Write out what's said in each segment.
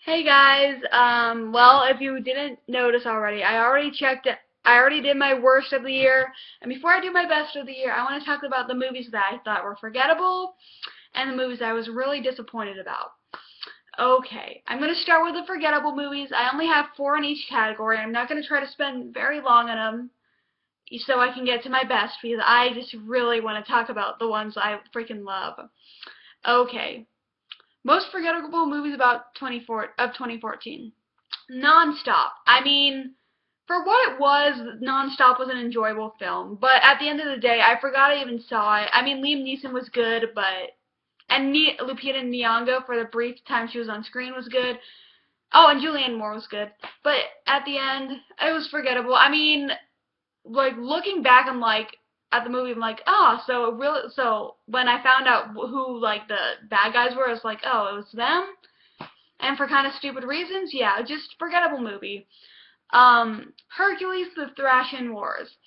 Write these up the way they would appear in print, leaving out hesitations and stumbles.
Hey guys, well, if you didn't notice already, I already did my worst of the year, and before I do my best of the year, I want to talk about the movies that I thought were forgettable, and the movies I was really disappointed about. Okay, I'm going to start with the forgettable movies. I only have four in each category. I'm not going to try to spend very long on them, so I can get to my best, because I just really want to talk about the ones I freaking love. Okay, most forgettable movies about 2014. Nonstop. I mean, for what it was, Nonstop was an enjoyable film. But at the end of the day, I forgot I even saw it. I mean, Liam Neeson was good, but and Lupita Nyong'o for the brief time she was on screen was good. Oh, and Julianne Moore was good. But at the end, it was forgettable. I mean, like looking back, I'm like at the movie, I'm like, oh, so when I found out who like the bad guys were, I was like, oh, it was them, and for kind of stupid reasons, yeah, just forgettable movie. Hercules: The Thrashing Wars.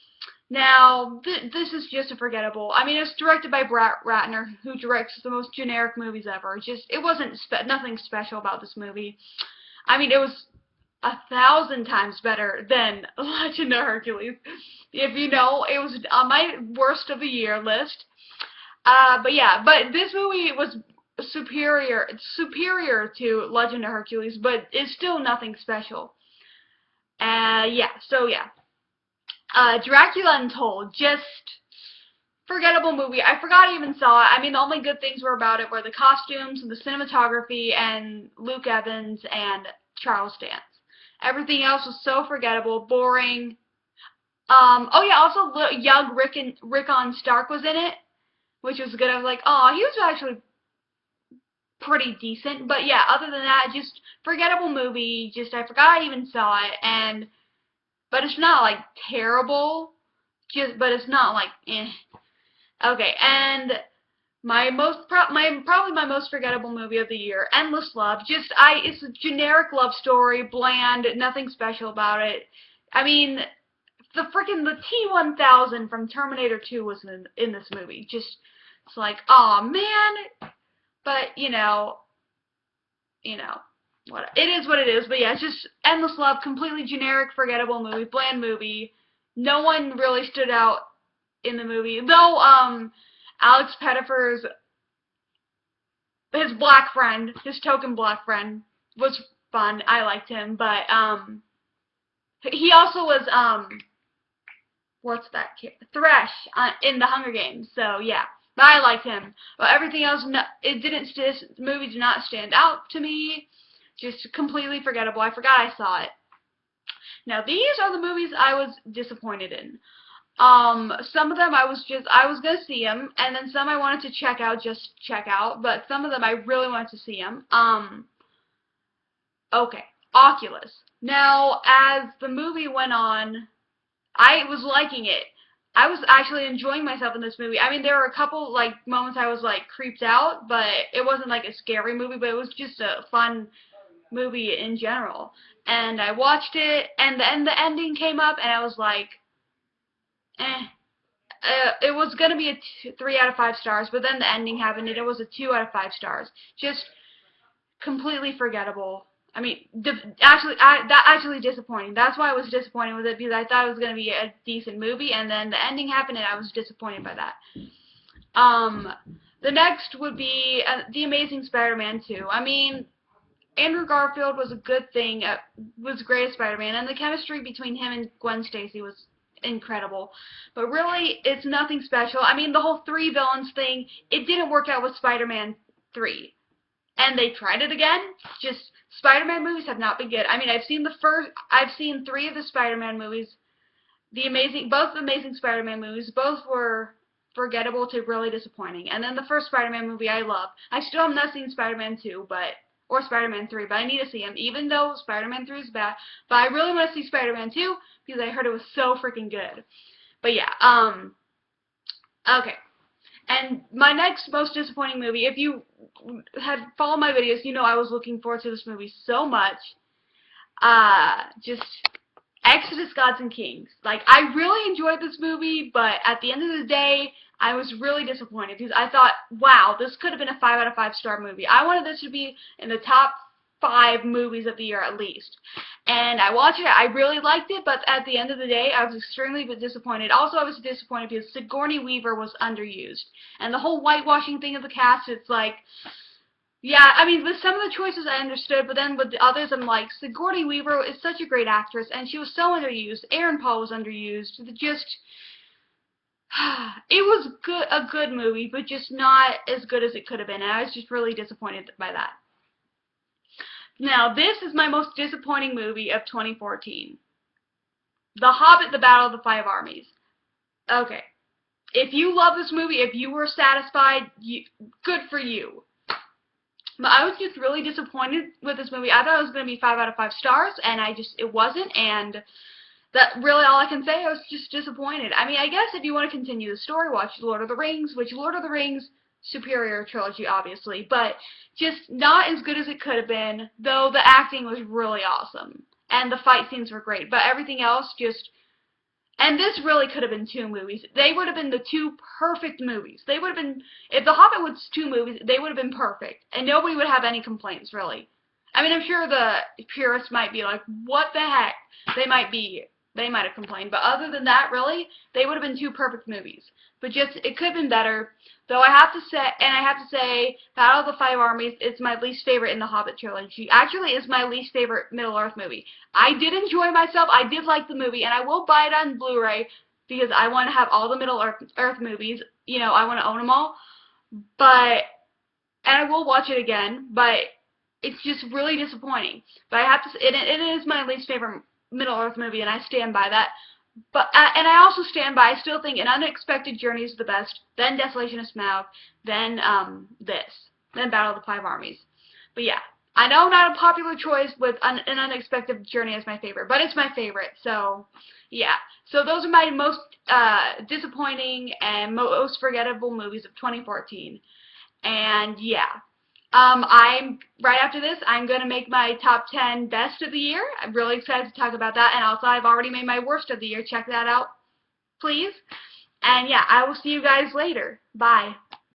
Now, this is just a forgettable. I mean, it's directed by Brett Ratner, who directs the most generic movies ever. It wasn't nothing special about this movie. I mean, it was 1,000 times better than Legend of Hercules. If you know, it was on my worst of the year list. But yeah, but this movie was superior to Legend of Hercules, but it's still nothing special. Yeah, so yeah. Dracula Untold, just forgettable movie. I forgot I even saw it. I mean, the only good things were about it were the costumes, the cinematography, and Luke Evans and Charles Dance. Everything else was so forgettable, boring. Oh yeah, also young Rickon Stark was in it, which was good. I was like, oh, he was actually pretty decent. But yeah, other than that, just forgettable movie. Just I forgot I even saw it, and but it's not like terrible. But it's not like eh. Okay, and probably my most forgettable movie of the year, Endless Love. It's a generic love story, bland, nothing special about it. I mean, the T-1000 from Terminator 2 was in this movie. Just it's like, oh man, but you know, what it is what it is. But yeah, it's just Endless Love, completely generic, forgettable movie, bland movie. No one really stood out in the movie, though. Alex Pettyfer's his black friend, his token black friend, was fun. I liked him, but he also was what's that kid? Thresh in the Hunger Games. So yeah, but I liked him. But everything else, no, it didn't. This movie did not stand out to me. Just completely forgettable. I forgot I saw it. Now these are the movies I was disappointed in. Some of them I was gonna see them, and then some I wanted to check out, but some of them I really wanted to see them. Okay, Oculus. Now, as the movie went on, I was liking it. I was actually enjoying myself in this movie. I mean, there were a couple like moments I was like creeped out, but it wasn't like a scary movie, but it was just a fun movie in general. And I watched it, and then the ending came up, and I was like, eh. It was gonna be a 3 out of 5 stars, but then the ending happened, and it was a 2 out of 5 stars. Just completely forgettable. I mean, actually disappointing. That's why I was disappointed with it, because I thought it was gonna be a decent movie, and then the ending happened, and I was disappointed by that. Um, the next would be The Amazing Spider-Man 2. I mean, Andrew Garfield was a good thing. Was great as Spider-Man, and the chemistry between him and Gwen Stacy was incredible. But really, it's nothing special. I mean, the whole three villains thing, it didn't work out with Spider-Man 3. And they tried it again. Just Spider-Man movies have not been good. I mean, I've seen 3 of the Spider-Man movies. Both the Amazing Spider-Man movies, both were forgettable to really disappointing. And then the first Spider-Man movie I love. I still have not seen Spider-Man 2, or Spider-Man 3, but I need to see them, even though Spider-Man 3 is bad. But I really want to see Spider-Man 2, because I heard it was so freaking good. But yeah, okay. And my next most disappointing movie, if you had followed my videos, you know I was looking forward to this movie so much. Just Exodus, Gods and Kings. Like, I really enjoyed this movie, but at the end of the day, I was really disappointed, because I thought, wow, this could have been a 5 out of 5 star movie. I wanted this to be in the top 5 movies of the year at least. And I watched it, I really liked it, but at the end of the day, I was extremely disappointed. Also, I was disappointed because Sigourney Weaver was underused. And the whole whitewashing thing of the cast, it's like, yeah, I mean, with some of the choices I understood, but then with the others, I'm like, Sigourney Weaver is such a great actress, and she was so underused. Aaron Paul was underused. Just, it was a good movie, but just not as good as it could have been, and I was just really disappointed by that. Now, this is my most disappointing movie of 2014. The Hobbit, The Battle of the Five Armies. Okay. If you love this movie, if you were satisfied, good for you. But I was just really disappointed with this movie. I thought it was going to be 5 out of 5 stars, and it wasn't, and that's really all I can say. I was just disappointed. I mean, I guess if you want to continue the story, watch Lord of the Rings, which Lord of the Rings, superior trilogy, obviously, but just not as good as it could have been, though the acting was really awesome, and the fight scenes were great, but everything else just... And this really could have been 2 movies. They would have been the 2 perfect movies. They would have been, if The Hobbit was 2 movies, they would have been perfect. And nobody would have any complaints, really. I mean, I'm sure the purists might be like, what the heck? They might have complained. But other than that, really, they would have been 2 perfect movies. But just, it could have been better. Though I have to say, Battle of the Five Armies is my least favorite in the Hobbit trilogy. Actually, it's my least favorite Middle-earth movie. I did enjoy myself. I did like the movie, and I will buy it on Blu-ray because I want to have all the Middle-earth movies. You know, I want to own them all. And I will watch it again, but it's just really disappointing. But I have to say, it is my least favorite Middle-earth movie, and I stand by that. But and I also stand by, I still think An Unexpected Journey is the best, then Desolation of Smaug, then then Battle of the Five Armies. But yeah, I know not a popular choice with An Unexpected Journey as my favorite, but it's my favorite, so yeah. So those are my most disappointing and most forgettable movies of 2014. And yeah. I'm right after this, I'm going to make my top 10 best of the year. I'm really excited to talk about that. And also, I've already made my worst of the year. Check that out, please. And yeah, I will see you guys later. Bye.